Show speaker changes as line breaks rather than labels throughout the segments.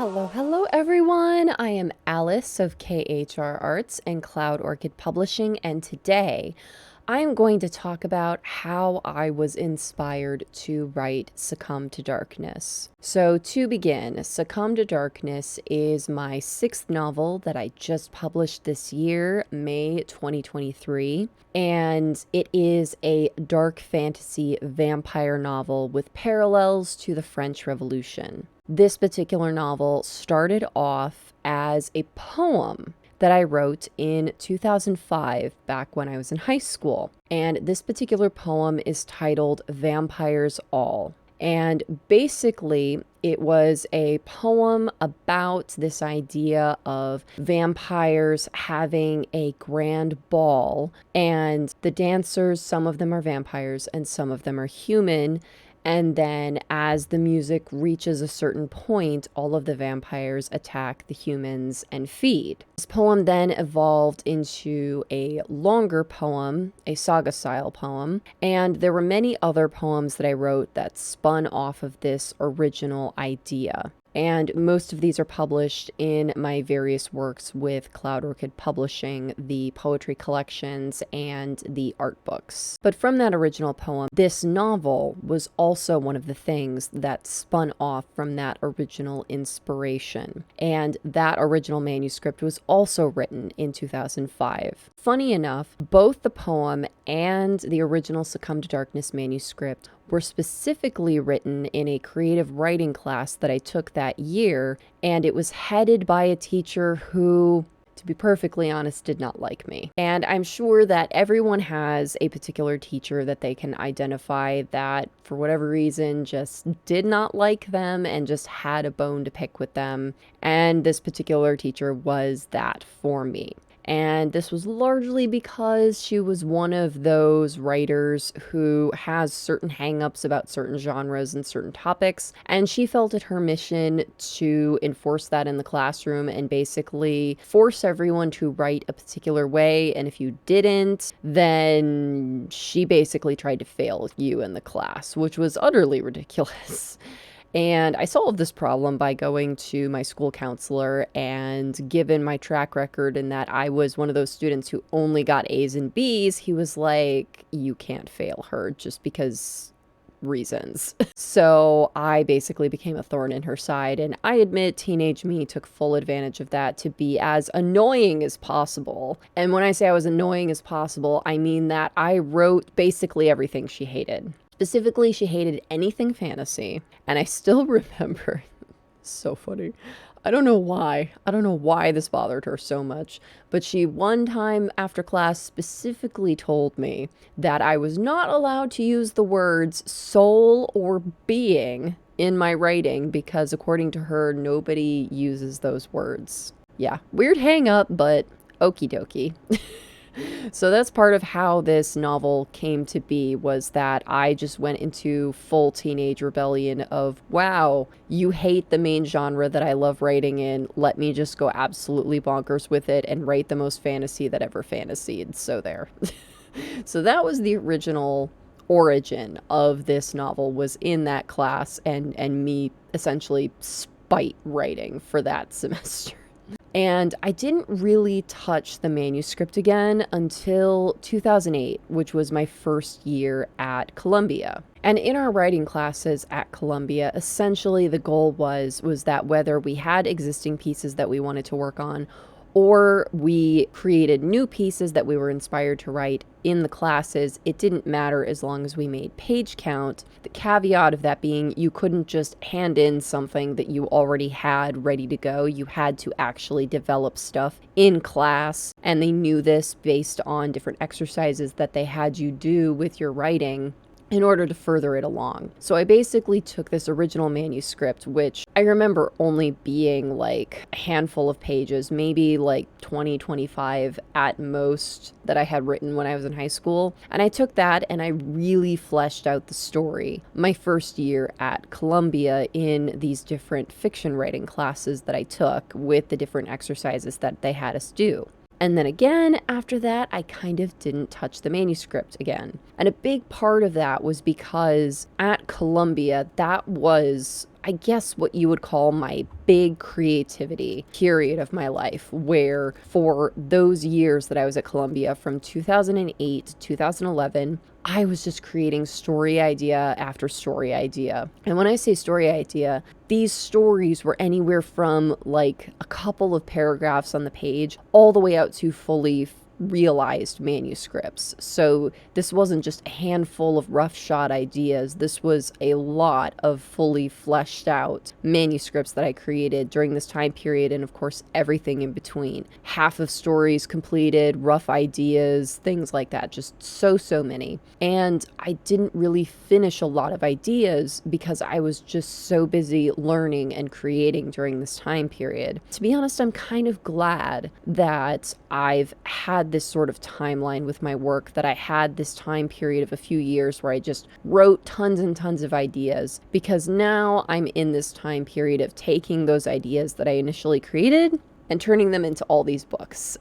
Hello everyone. I am Alice of KHR Arts and Cloud Orchid Publishing, and today I'm going to talk about how I was inspired to write Succumb to Darkness. So to begin, Succumb to Darkness is my 6th novel that I just published this year, May 2023, and it is a dark fantasy vampire novel with parallels to the French Revolution. This particular novel started off as a poem that I wrote in 2005, back when I was in high school. And this particular poem is titled Vampires All. And basically, it was a poem about this idea of vampires having a grand ball. And the dancers, some of them are vampires and some of them are human. And then as the music reaches a certain point, all of the vampires attack the humans and feed. This poem then evolved into a longer poem, a saga-style poem, and there were many other poems that I wrote that spun off of this original idea. And most of these are published in my various works with Cloud Orchid Publishing, the poetry collections, and the art books. But from that original poem, this novel was also one of the things that spun off from that original inspiration. And that original manuscript was also written in 2005. Funny enough, both the poem and the original Succumb to Darkness manuscript were specifically written in a creative writing class that I took that year, and it was headed by a teacher who, to be perfectly honest, did not like me. And I'm sure that everyone has a particular teacher that they can identify that, for whatever reason, just did not like them and just had a bone to pick with them. And this particular teacher was that for me. And this was largely because she was one of those writers who has certain hang-ups about certain genres and certain topics, and she felt it her mission to enforce that in the classroom and basically force everyone to write a particular way, and if you didn't, then she basically tried to fail you in the class, which was utterly ridiculous. And I solved this problem by going to my school counselor, and given my track record in that I was one of those students who only got A's and B's, he was like, you can't fail her just because reasons. So I basically became a thorn in her side, and I admit teenage me took full advantage of that to be as annoying as possible. And when I say I was annoying as possible, I mean that I wrote basically everything she hated. Specifically, she hated anything fantasy, and I still remember, so funny, I don't know why this bothered her so much, but she one time after class specifically told me that I was not allowed to use the words soul or being in my writing because according to her, nobody uses those words. Yeah, weird hang up, but okie dokie. So that's part of how this novel came to be, was that I just went into full teenage rebellion of, wow, you hate the main genre that I love writing in, let me just go absolutely bonkers with it and write the most fantasy that ever fantasied. So there. So that was the original origin of this novel, was in that class and me essentially spite writing for that semester. And I didn't really touch the manuscript again until 2008, which was my first year at Columbia. And in our writing classes at Columbia, essentially the goal was that whether we had existing pieces that we wanted to work on, or we created new pieces that we were inspired to write in the classes, it didn't matter as long as we made page count. The caveat of that being you couldn't just hand in something that you already had ready to go. You had to actually develop stuff in class, and they knew this based on different exercises that they had you do with your writing in order to further it along. So I basically took this original manuscript, which I remember only being like a handful of pages, maybe like 20, 25 at most, that I had written when I was in high school. And I took that and I really fleshed out the story my first year at Columbia in these different fiction writing classes that I took with the different exercises that they had us do. And then again, after that, I kind of didn't touch the manuscript again. And a big part of that was because at Columbia, that was I guess, what you would call my big creativity period of my life, where for those years that I was at Columbia from 2008 to 2011, I was just creating story idea after story idea. And when I say story idea, these stories were anywhere from like a couple of paragraphs on the page all the way out to fully realized manuscripts. So this wasn't just a handful of roughshod ideas. This was a lot of fully fleshed out manuscripts that I created during this time period, and of course everything in between. Half of stories completed, rough ideas, things like that. Just so many. And I didn't really finish a lot of ideas because I was just so busy learning and creating during this time period. To be honest, I'm kind of glad that I've had this sort of timeline with my work, that I had this time period of a few years where I just wrote tons and tons of ideas, because now I'm in this time period of taking those ideas that I initially created and turning them into all these books.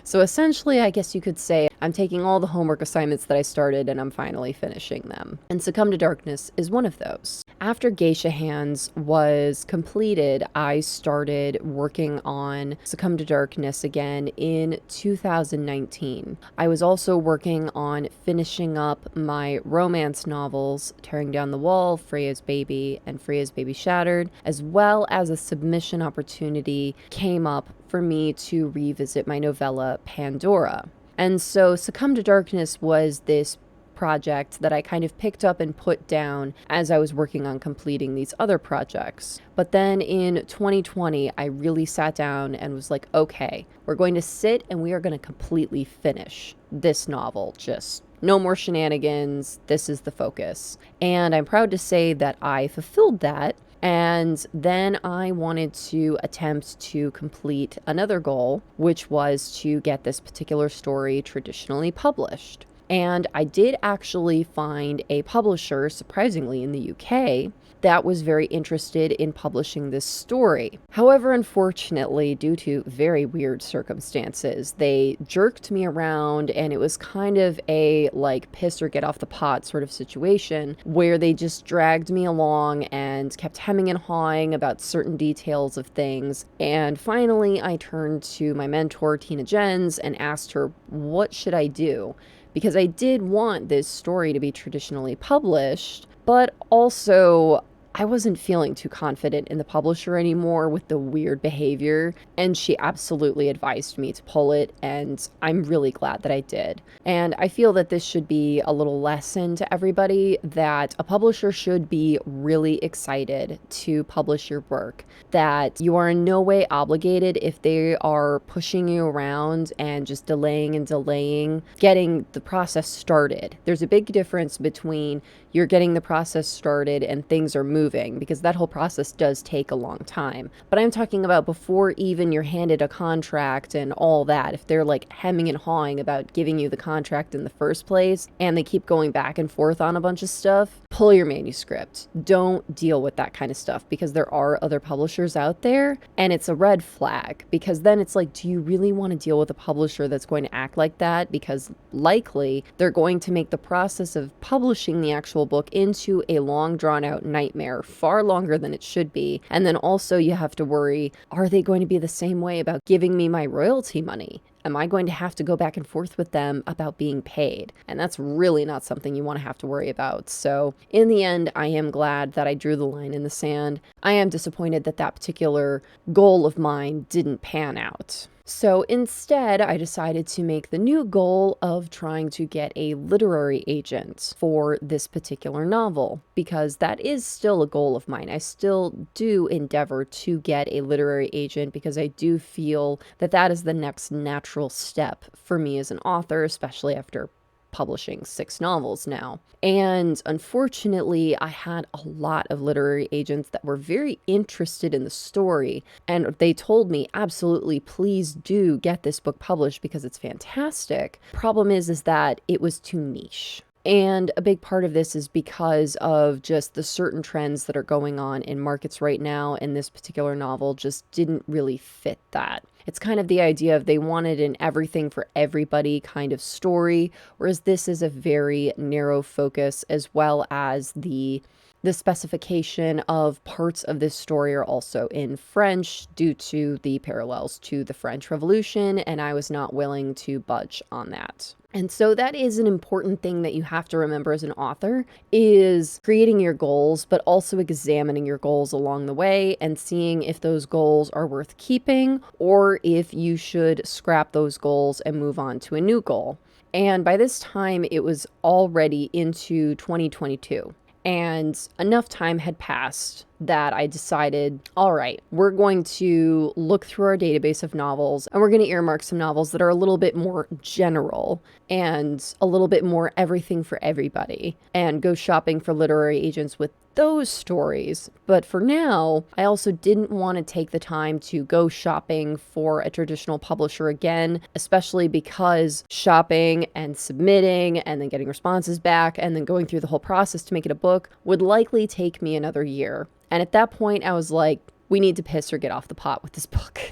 So essentially, I guess you could say I'm taking all the homework assignments that I started and I'm finally finishing them. And Succumb to Darkness is one of those. After Geisha Hands was completed, I started working on Succumb to Darkness again in 2019. I was also working on finishing up my romance novels, Tearing Down the Wall, Freya's Baby, and Freya's Baby Shattered, as well as a submission opportunity came up for me to revisit my novella Pandora. And so Succumb to Darkness was this project that I kind of picked up and put down as I was working on completing these other projects. But then in 2020, I really sat down and was like, okay, we're going to sit and we are going to completely finish this novel. Just no more shenanigans. This is the focus. And I'm proud to say that I fulfilled that. And then I wanted to attempt to complete another goal, which was to get this particular story traditionally published. And I did actually find a publisher, surprisingly in the UK, that was very interested in publishing this story. However, unfortunately, due to very weird circumstances, they jerked me around, and it was kind of a like piss or get off the pot sort of situation where they just dragged me along and kept hemming and hawing about certain details of things. And finally, I turned to my mentor, Tina Jens, and asked her, what should I do? Because I did want this story to be traditionally published, but also I wasn't feeling too confident in the publisher anymore with the weird behavior, and she absolutely advised me to pull it, and I'm really glad that I did. And I feel that this should be a little lesson to everybody, that a publisher should be really excited to publish your work, that you are in no way obligated if they are pushing you around and just delaying and delaying getting the process started. There's a big difference between you're getting the process started and things are moving, because that whole process does take a long time. But I'm talking about before even you're handed a contract and all that. If they're like hemming and hawing about giving you the contract in the first place and they keep going back and forth on a bunch of stuff, pull your manuscript. Don't deal with that kind of stuff, because there are other publishers out there, and it's a red flag, because then it's like, do you really want to deal with a publisher that's going to act like that? Because likely they're going to make the process of publishing the actual book into a long drawn out nightmare, far longer than it should be. And then also you have to worry, are they going to be the same way about giving me my royalty money? Am I going to have to go back and forth with them about being paid? And that's really not something you want to have to worry about. So in the end, I am glad that I drew the line in the sand. I am disappointed that that particular goal of mine didn't pan out. So instead, I decided to make the new goal of trying to get a literary agent for this particular novel, because that is still a goal of mine. I still do endeavor to get a literary agent, because I do feel that that is the next natural step for me as an author, especially after publishing 6 novels now. And unfortunately, I had a lot of literary agents that were very interested in the story, and they told me, absolutely, please do get this book published because it's fantastic. Problem is that it was too niche. And a big part of this is because of just the certain trends that are going on in markets right now, and this particular novel just didn't really fit that. It's kind of the idea of they wanted an everything for everybody kind of story, whereas this is a very narrow focus, as well as the specification of parts of this story are also in French due to the parallels to the French Revolution, and I was not willing to budge on that. And so that is an important thing that you have to remember as an author, is creating your goals, but also examining your goals along the way and seeing if those goals are worth keeping or if you should scrap those goals and move on to a new goal. And by this time, it was already into 2022. And enough time had passed that I decided, all right, we're going to look through our database of novels and we're going to earmark some novels that are a little bit more general and a little bit more everything for everybody and go shopping for literary agents with those stories. But for now, I also didn't want to take the time to go shopping for a traditional publisher again, especially because shopping and submitting and then getting responses back and then going through the whole process to make it a book would likely take me another year. And at that point, I was like, we need to piss or get off the pot with this book.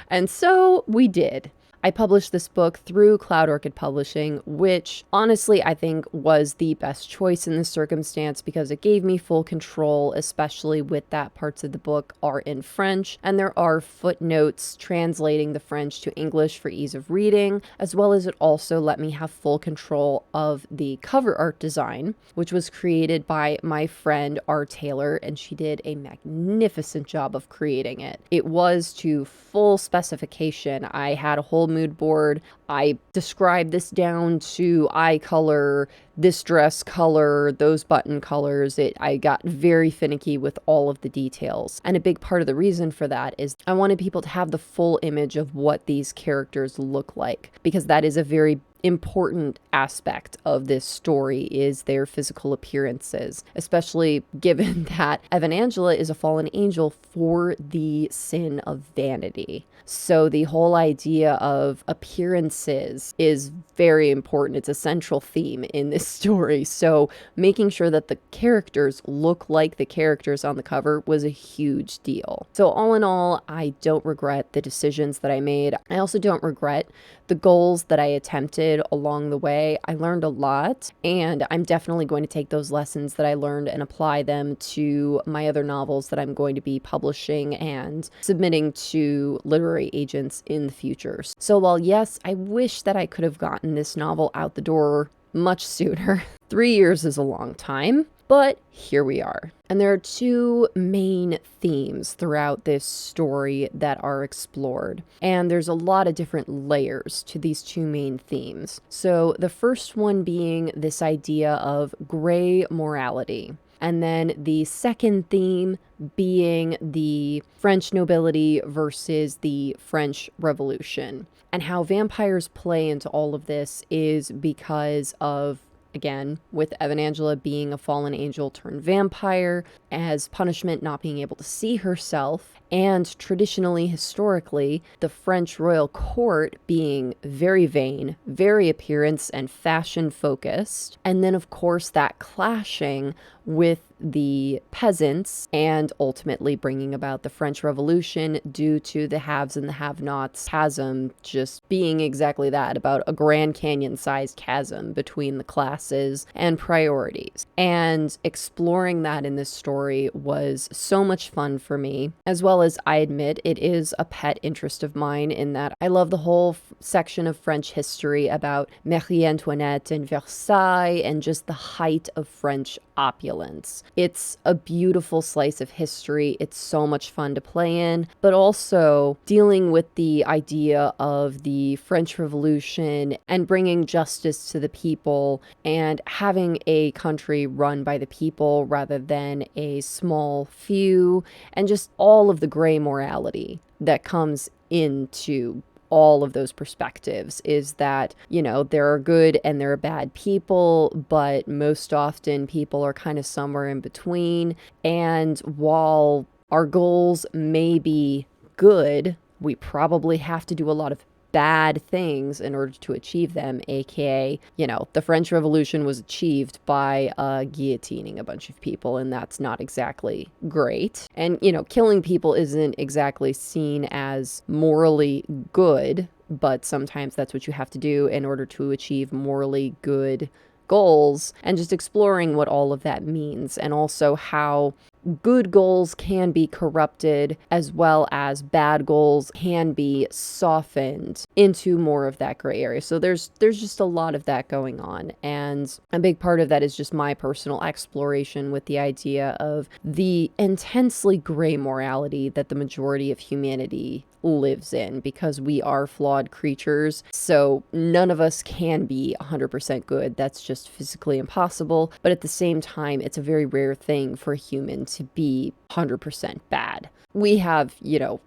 And so we did. I published this book through Cloud Orchid Publishing, which honestly I think was the best choice in this circumstance because it gave me full control, especially with that parts of the book are in French, and there are footnotes translating the French to English for ease of reading, as well as it also let me have full control of the cover art design, which was created by my friend R. Taylor, and she did a magnificent job of creating it. It was to full specification. I had a whole mood board. I described this down to eye color, this dress color, those button colors. I got very finicky with all of the details. And a big part of the reason for that is I wanted people to have the full image of what these characters look like, because that is a very important aspect of this story is their physical appearances, especially given that Evanangela is a fallen angel for the sin of vanity. So the whole idea of appearances is very important. It's a central theme in this story. So making sure that the characters look like the characters on the cover was a huge deal. So all in all, I don't regret the decisions that I made. I also don't regret the goals that I attempted along the way. I learned a lot, and I'm definitely going to take those lessons that I learned and apply them to my other novels that I'm going to be publishing and submitting to literary agents in the future. So while yes, I wish that I could have gotten this novel out the door much sooner. 3 years is a long time, but here we are. And there are two main themes throughout this story that are explored. And there's a lot of different layers to these two main themes. So the first one being this idea of gray morality. And then the second theme being the French nobility versus the French Revolution. And how vampires play into all of this is because of, again, with Evanangela being a fallen angel turned vampire, as punishment not being able to see herself, and traditionally, historically, the French royal court being very vain, very appearance and fashion focused, and then of course that clashing with the peasants and ultimately bringing about the French Revolution due to the haves and the have-nots chasm just being exactly that, about a Grand Canyon-sized chasm between the classes and priorities. And exploring that in this story was so much fun for me, as well as I admit it is a pet interest of mine in that I love the whole section of French history about Marie Antoinette and Versailles and just the height of French opulence. It's a beautiful slice of history. It's so much fun to play in, but also dealing with the idea of the French Revolution and bringing justice to the people and having a country run by the people rather than a small few, and just all of the gray morality that comes into all of those perspectives is that, you know, there are good and there are bad people, but most often people are kind of somewhere in between. And while our goals may be good, we probably have to do a lot of bad things in order to achieve them, aka, the French Revolution was achieved by guillotining a bunch of people, and that's not exactly great. And, killing people isn't exactly seen as morally good, but sometimes that's what you have to do in order to achieve morally good goals, and just exploring what all of that means, and also how good goals can be corrupted as well as bad goals can be softened into more of that gray area. So there's just a lot of that going on, and a big part of that is just my personal exploration with the idea of the intensely gray morality that the majority of humanity lives in, because we are flawed creatures. So none of us can be 100% good. That's just physically impossible. But at the same time, it's a very rare thing for a human to be 100% bad. We have,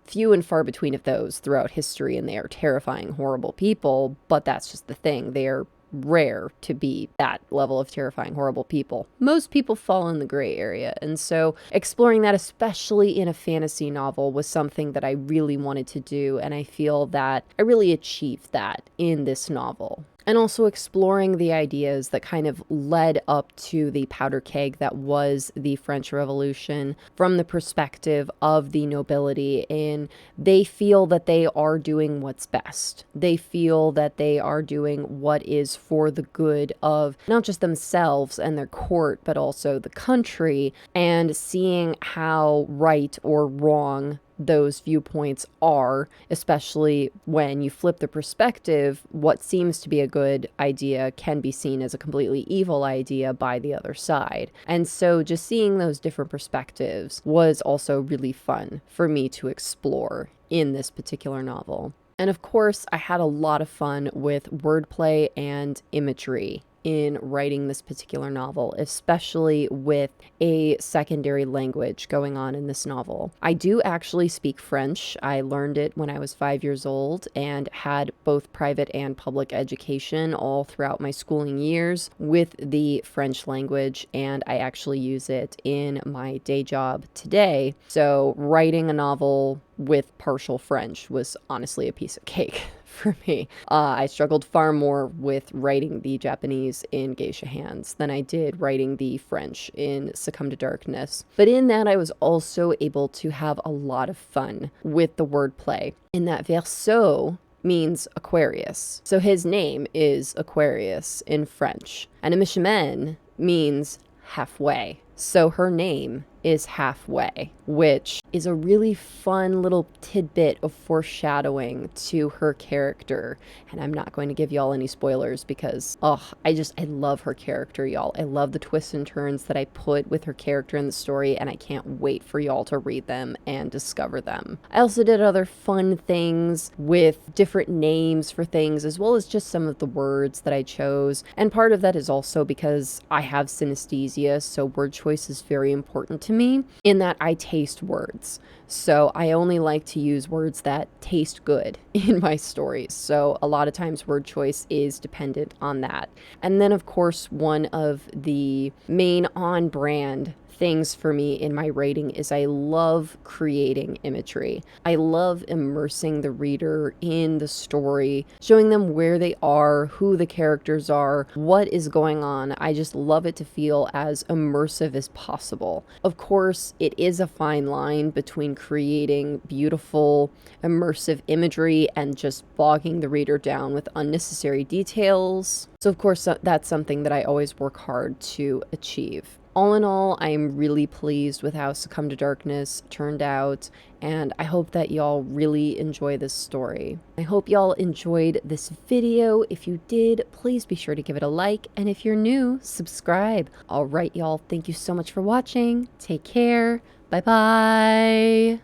few and far between of those throughout history, and they are terrifying, horrible people, but that's just the thing. They are rare to be that level of terrifying, horrible people. Most people fall in the gray area, and so exploring that, especially in a fantasy novel, was something that I really wanted to do, and I feel that I really achieved that in this novel. And also exploring the ideas that kind of led up to the powder keg that was the French Revolution from the perspective of the nobility. And they feel that they are doing what's best. They feel that they are doing what is for the good of not just themselves and their court, but also the country, and seeing how right or wrong those viewpoints are, especially when you flip the perspective. What seems to be a good idea can be seen as a completely evil idea by the other side. And so just seeing those different perspectives was also really fun for me to explore in this particular novel. And of course, I had a lot of fun with wordplay and imagery in writing this particular novel, especially with a secondary language going on in this novel. I do actually speak French. I learned it when I was 5 years old and had both private and public education all throughout my schooling years with the French language, and I actually use it in my day job today. So writing a novel with partial French was honestly a piece of cake for me. I struggled far more with writing the Japanese in Geisha Hands than I did writing the French in Succumb to Darkness. But in that, I was also able to have a lot of fun with the wordplay, in that Verseau means Aquarius. So his name is Aquarius in French. And Amichemen means halfway. So her name is Halfway, which is a really fun little tidbit of foreshadowing to her character. And I'm not going to give y'all any spoilers because, I love her character, y'all. I love the twists and turns that I put with her character in the story, and I can't wait for y'all to read them and discover them. I also did other fun things with different names for things, as well as just some of the words that I chose. And part of that is also because I have synesthesia, so word choice is very important to me, in that I taste words. So I only like to use words that taste good in my stories. So a lot of times word choice is dependent on that. And then, of course, one of the main on-brand things for me in my writing is I love creating imagery. I love immersing the reader in the story, showing them where they are, who the characters are, what is going on. I just love it to feel as immersive as possible. Of course, it is a fine line between creating beautiful, immersive imagery and just bogging the reader down with unnecessary details. So of course, that's something that I always work hard to achieve. All in all, I'm really pleased with how Succumb to Darkness turned out, and I hope that y'all really enjoy this story. I hope y'all enjoyed this video. If you did, please be sure to give it a like, and if you're new, subscribe. All right, y'all, thank you so much for watching. Take care. Bye-bye.